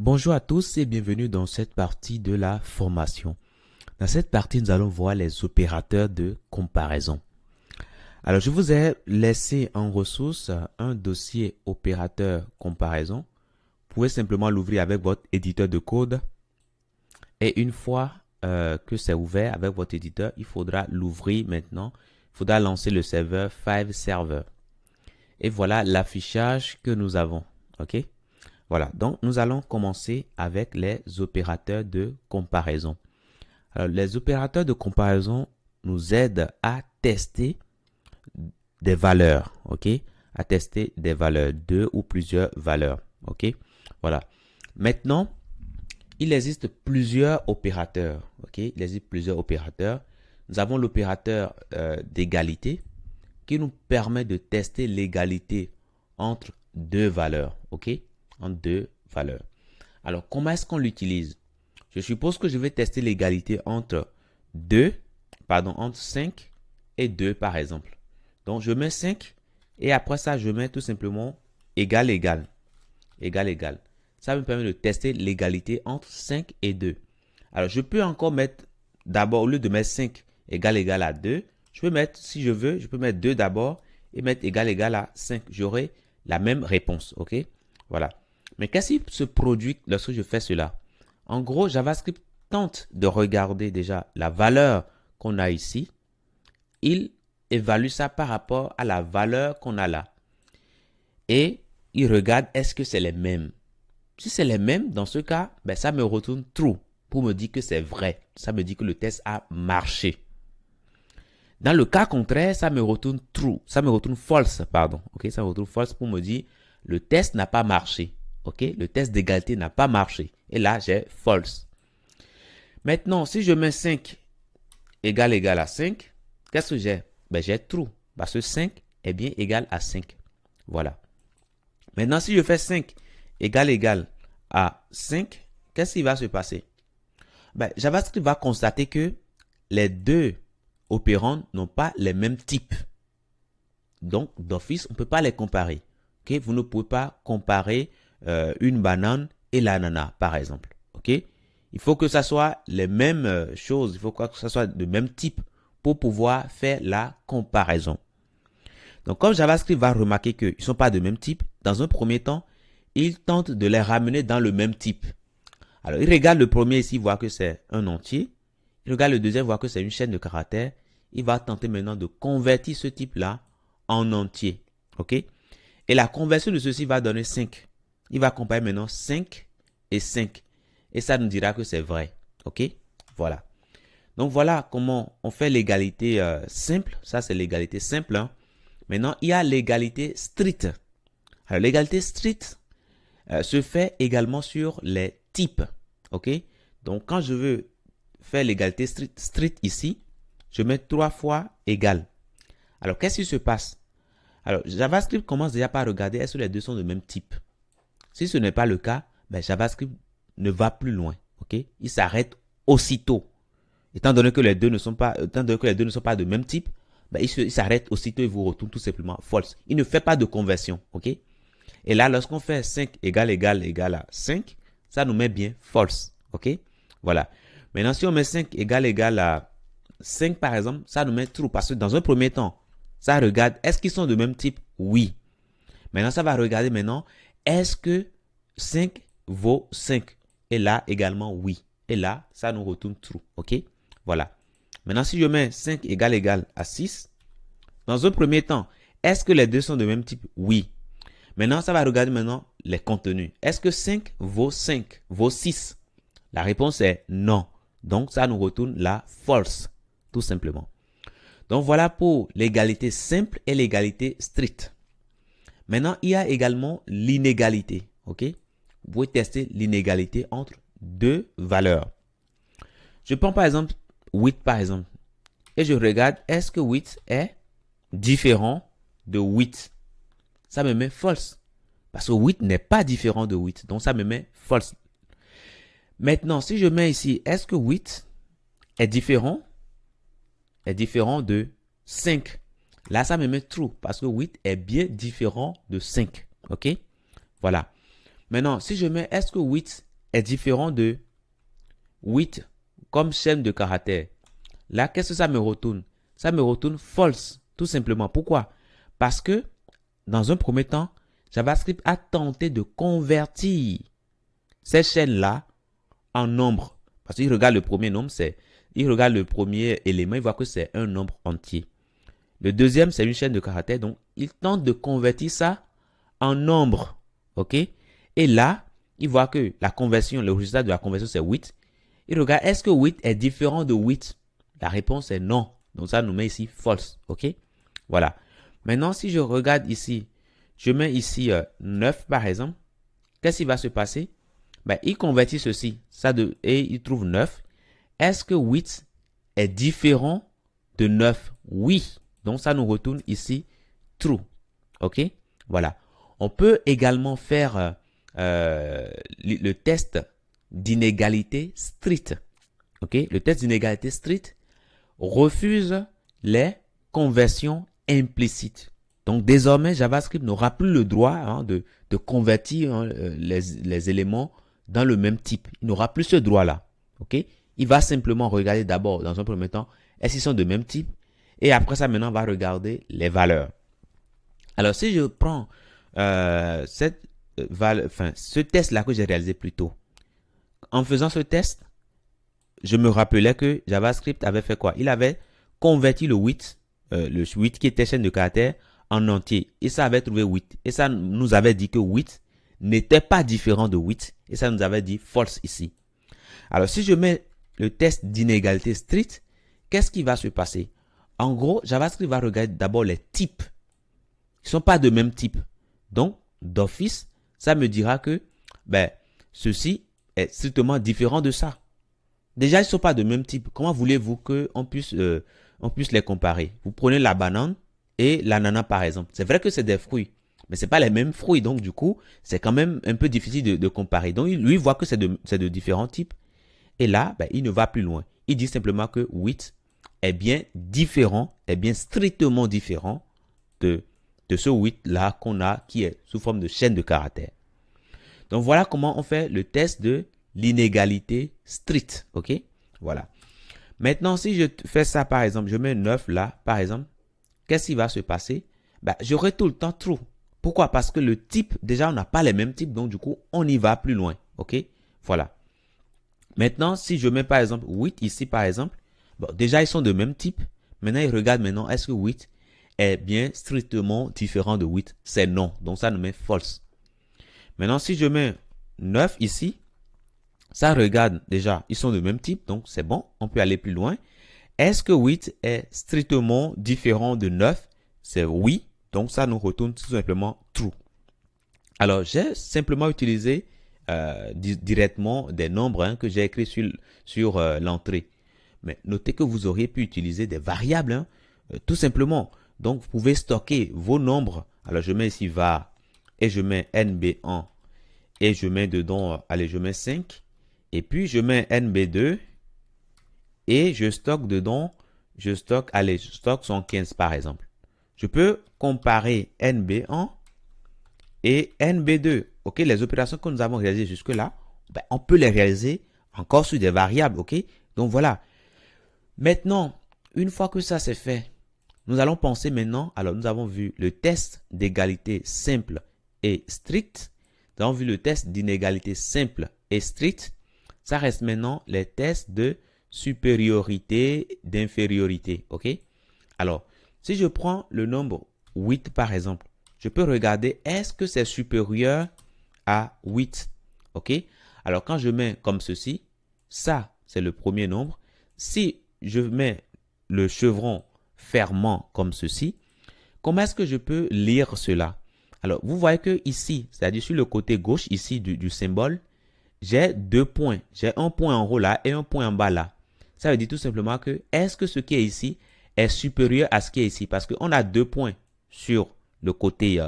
Bonjour à tous et bienvenue dans cette partie de la formation. Dans cette partie, nous allons voir les opérateurs de comparaison. Alors, je vous ai laissé en ressource un dossier opérateur comparaison. Vous pouvez simplement l'ouvrir avec votre éditeur de code. Et une fois que c'est ouvert avec votre éditeur, il faudra l'ouvrir maintenant. Il faudra lancer le serveur Five Server. Et voilà l'affichage que nous avons. OK? Voilà, donc nous allons commencer avec les opérateurs de comparaison. Alors, les opérateurs de comparaison nous aident à tester des valeurs, ok? À tester des valeurs, deux ou plusieurs valeurs, ok? Voilà. Maintenant, il existe plusieurs opérateurs, ok? Il existe plusieurs opérateurs. Nous avons l'opérateur d'égalité qui nous permet de tester l'égalité entre deux valeurs, ok? En deux valeurs. Alors, comment est-ce qu'on l'utilise? Je suppose que je vais tester l'égalité entre entre 5 et 2 par exemple. Donc, je mets 5 et après ça, je mets tout simplement égal, égal, égal, égal. Ça me permet de tester l'égalité entre 5 et 2. Alors, je peux encore mettre, d'abord, au lieu de mettre 5 égal, égal à 2, je peux mettre, si je veux, je peux mettre 2 d'abord et mettre égal, égal à 5. J'aurai la même réponse, ok? Voilà. Mais qu'est-ce qui se produit lorsque je fais cela? En gros, JavaScript tente de regarder déjà la valeur qu'on a ici. Il évalue ça par rapport à la valeur qu'on a là. Et il regarde est-ce que c'est les mêmes. Si c'est les mêmes, dans ce cas, ben, ça me retourne true pour me dire que c'est vrai. Ça me dit que le test a marché. Dans le cas contraire, ça me retourne true. Ça me retourne false, pardon. Ok, ça me retourne false pour me dire le test n'a pas marché. Ok, le test d'égalité n'a pas marché. Et là, j'ai false. Maintenant, si je mets 5 égal égal à 5, qu'est-ce que j'ai? Ben, j'ai true. Parce que 5 est bien égal à 5. Voilà. Maintenant, si je fais 5 égal égal à 5, qu'est-ce qui va se passer? Ben, JavaScript va constater que les deux opérants n'ont pas les mêmes types. Donc, d'office, on ne peut pas les comparer. Okay? Vous ne pouvez pas comparer une banane et l'ananas, par exemple. Ok? Il faut que ça soit les mêmes choses, il faut que ça soit de même type pour pouvoir faire la comparaison. Donc, comme JavaScript va remarquer qu'ils ne sont pas de même type, dans un premier temps, il tente de les ramener dans le même type. Alors, il regarde le premier ici, voit que c'est un entier. Il regarde le deuxième, voit que c'est une chaîne de caractères. Il va tenter maintenant de convertir ce type-là en entier. Ok? Et la conversion de ceci va donner 5. Il va comparer maintenant 5 et 5. Et ça nous dira que c'est vrai. Ok? Voilà. Donc, voilà comment on fait l'égalité simple. Ça, c'est l'égalité simple. Hein. Maintenant, il y a l'égalité stricte. Alors, l'égalité stricte se fait également sur les types. Ok? Donc, quand je veux faire l'égalité stricte ici, je mets 3 fois égal. Alors, qu'est-ce qui se passe? Alors, JavaScript commence déjà par regarder est-ce que les deux sont de même type. Si ce n'est pas le cas, ben, JavaScript ne va plus loin. Okay? Il s'arrête aussitôt. Étant donné que les deux ne sont pas de même type, ben, il s'arrête aussitôt et vous retourne tout simplement false. Il ne fait pas de conversion. Okay? Et là, lorsqu'on fait 5 égal égal égal à 5, ça nous met bien false. Okay? Voilà. Maintenant, si on met 5 égal égal à 5 par exemple, ça nous met true parce que dans un premier temps, ça regarde, est-ce qu'ils sont de même type? Oui. Maintenant, ça va regarder maintenant, est-ce que 5 vaut 5? Et là, également, oui. Et là, ça nous retourne true. OK? Voilà. Maintenant, si je mets 5 égal égal à 6, dans un premier temps, est-ce que les deux sont de même type? Oui. Maintenant, ça va regarder maintenant les contenus. Est-ce que 5 vaut 5, vaut 6? La réponse est non. Donc, ça nous retourne la false, tout simplement. Donc, voilà pour l'égalité simple et l'égalité stricte. Maintenant, il y a également l'inégalité. Ok? Vous pouvez tester l'inégalité entre deux valeurs. Je prends par exemple 8 par exemple. Et je regarde, est-ce que 8 est différent de 8? Ça me met false. Parce que 8 n'est pas différent de 8. Donc, ça me met false. Maintenant, si je mets ici, est-ce que 8 est différent de 5? Là, ça me met true parce que 8 est bien différent de 5. OK? Voilà. Maintenant, si je mets est-ce que 8 est différent de 8 comme chaîne de caractères. Là, qu'est-ce que ça me retourne? Ça me retourne false, tout simplement. Pourquoi? Parce que, dans un premier temps, JavaScript a tenté de convertir ces chaînes-là en nombre. Parce qu'il regarde le premier nombre, il regarde le premier élément, il voit que c'est un nombre entier. Le deuxième, c'est une chaîne de caractères, donc il tente de convertir ça en nombre. OK? Et là, il voit que la conversion, le résultat de la conversion, c'est 8. Il regarde, est-ce que 8 est différent de 8? La réponse est non. Donc ça nous met ici false. OK? Voilà. Maintenant, si je regarde ici, je mets ici 9 par exemple. Qu'est-ce qui va se passer? Ben, il convertit ceci. Et il trouve 9. Est-ce que 8 est différent de 9? Oui. Donc ça nous retourne ici true. OK? Voilà. On peut également faire le test d'inégalité stricte. OK? Le test d'inégalité stricte refuse les conversions implicites. Donc, désormais, JavaScript n'aura plus le droit de convertir les éléments dans le même type. Il n'aura plus ce droit-là. OK? Il va simplement regarder d'abord, dans un premier temps, est-ce qu'ils sont de même type? Et après ça, maintenant, on va regarder les valeurs. Alors, si je prends ce test-là que j'ai réalisé plus tôt, en faisant ce test, je me rappelais que JavaScript avait fait quoi? Il avait converti le 8 qui était chaîne de caractères, en entier. Et ça avait trouvé 8. Et ça nous avait dit que 8 n'était pas différent de 8. Et ça nous avait dit false ici. Alors, si je mets le test d'inégalité stricte, qu'est-ce qui va se passer? En gros, JavaScript va regarder d'abord les types. Ils ne sont pas de même type. Donc, d'office, ça me dira que ceci est strictement différent de ça. Déjà, ils ne sont pas de même type. Comment voulez-vous qu'on puisse les comparer? Vous prenez la banane et l'ananas, par exemple. C'est vrai que c'est des fruits, mais ce n'est pas les mêmes fruits. Donc, du coup, c'est quand même un peu difficile de comparer. Donc, lui, il voit que c'est de différents types. Et là, il ne va plus loin. Il dit simplement que 8 est bien différent, est bien strictement différent de ce 8-là qu'on a, qui est sous forme de chaîne de caractères. Donc, voilà comment on fait le test de l'inégalité stricte. OK? Voilà. Maintenant, si je fais ça, par exemple, je mets 9 là, par exemple, qu'est-ce qui va se passer? J'aurai tout le temps true. Pourquoi? Parce que le type, déjà, on n'a pas les mêmes types, donc du coup, on y va plus loin. OK? Voilà. Maintenant, si je mets, par exemple, 8 ici, par exemple, déjà, ils sont de même type. Maintenant, il regarde maintenant, est-ce que 8 est bien strictement différent de 8? C'est non. Donc, ça nous met false. Maintenant, si je mets 9 ici, ça regarde déjà, ils sont de même type, donc c'est bon, on peut aller plus loin. Est-ce que 8 est strictement différent de 9? C'est oui, donc ça nous retourne tout simplement true. Alors, j'ai simplement utilisé directement des nombres que j'ai écrits sur l'entrée. Mais notez que vous auriez pu utiliser des variables, tout simplement. Donc, vous pouvez stocker vos nombres. Alors, je mets ici var et je mets nb1 et je mets dedans, je mets 5. Et puis, je mets NB2 et je stocke dedans, je stocke 115 par exemple. Je peux comparer NB1 et NB2. OK, les opérations que nous avons réalisées jusque-là, on peut les réaliser encore sur des variables. OK, donc voilà. Maintenant, une fois que ça c'est fait, nous allons penser maintenant, alors nous avons vu le test d'égalité simple et strict. Nous avons vu le test d'inégalité simple et strict. Ça reste maintenant les tests de supériorité, d'infériorité. OK? Alors, si je prends le nombre 8 par exemple, je peux regarder est-ce que c'est supérieur à 8. OK? Alors, quand je mets comme ceci, ça, c'est le premier nombre. Si je mets le chevron fermant comme ceci, comment est-ce que je peux lire cela? Alors, vous voyez que ici, c'est-à-dire sur le côté gauche ici du symbole, j'ai 2 points. J'ai un point en haut là et un point en bas là. Ça veut dire tout simplement que est-ce que ce qui est ici est supérieur à ce qui est ici? Parce qu'on a 2 points sur le côté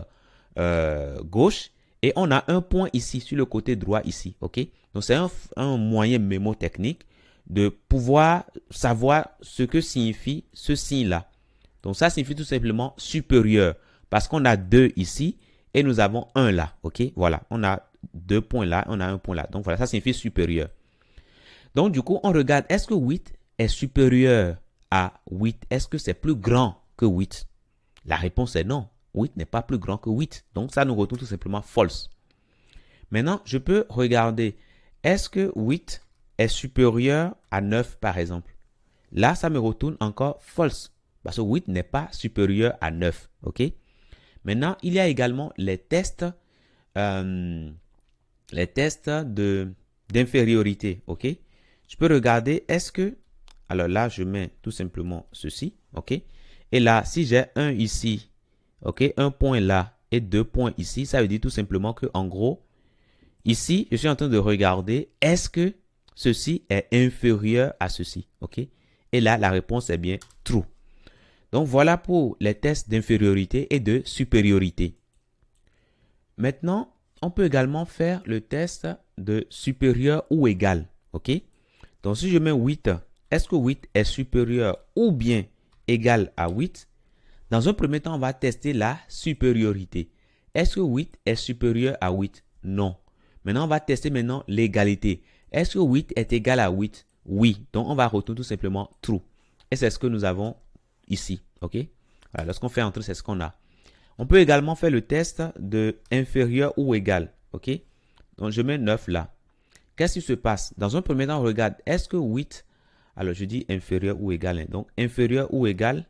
gauche et on a un point ici sur le côté droit ici. OK? Donc, c'est un moyen mémotechnique de pouvoir savoir ce que signifie ce signe-là. Donc, ça signifie tout simplement supérieur parce qu'on a 2 ici et nous avons 1 là. OK? Voilà, on a deux points là, on a un point là. Donc voilà, ça signifie supérieur. Donc du coup, on regarde, est-ce que 8 est supérieur à 8? Est-ce que c'est plus grand que 8? La réponse est non. 8 n'est pas plus grand que 8. Donc ça nous retourne tout simplement false. Maintenant, je peux regarder, est-ce que 8 est supérieur à 9 par exemple? Là, ça me retourne encore false. Parce que 8 n'est pas supérieur à 9. OK? Maintenant, il y a également les tests d'infériorité. OK? Je peux regarder, est-ce que... Alors là, je mets tout simplement ceci. OK? Et là, si j'ai un ici, OK, un point là et deux points ici, ça veut dire tout simplement que, en gros, ici, je suis en train de regarder, est-ce que ceci est inférieur à ceci? OK? Et là, la réponse est bien true. Donc, voilà pour les tests d'infériorité et de supériorité. Maintenant, on peut également faire le test de supérieur ou égal. OK? Donc, si je mets 8, est-ce que 8 est supérieur ou bien égal à 8? Dans un premier temps, on va tester la supériorité. Est-ce que 8 est supérieur à 8? Non. Maintenant, on va tester maintenant l'égalité. Est-ce que 8 est égal à 8? Oui. Donc, on va retourner tout simplement true. Et c'est ce que nous avons ici. OK? Voilà, lorsqu'on fait entrer, c'est ce qu'on a. On peut également faire le test de inférieur ou égal. OK? Donc, je mets 9 là. Qu'est-ce qui se passe? Dans un premier temps, on regarde, est-ce que 8, alors je dis inférieur ou égal. Hein. Donc, inférieur ou égal,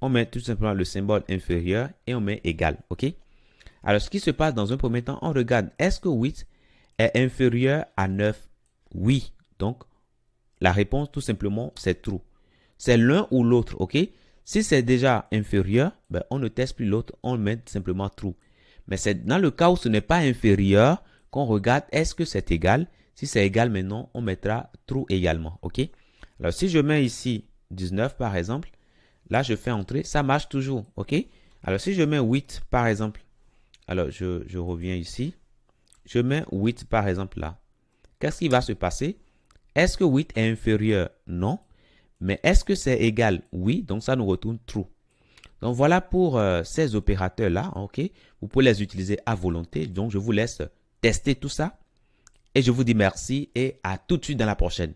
on met tout simplement le symbole inférieur et on met égal. OK? Alors, ce qui se passe dans un premier temps, on regarde, est-ce que 8 est inférieur à 9? Oui. Donc, la réponse, tout simplement, c'est true. C'est l'un ou l'autre. OK? Si c'est déjà inférieur, ben, on ne teste plus l'autre, on met simplement true. Mais c'est dans le cas où ce n'est pas inférieur qu'on regarde, est-ce que c'est égal? Si c'est égal maintenant, on mettra true également. OK? Alors, si je mets ici 19 par exemple, là, je fais entrer, ça marche toujours. OK? Alors, si je mets 8 par exemple, alors je reviens ici, je mets 8 par exemple là. Qu'est-ce qui va se passer? Est-ce que 8 est inférieur? Non. Mais est-ce que c'est égal? Oui. Donc, ça nous retourne true. Donc, voilà pour ces opérateurs-là. OK? Vous pouvez les utiliser à volonté. Donc, je vous laisse tester tout ça. Et je vous dis merci et à tout de suite dans la prochaine.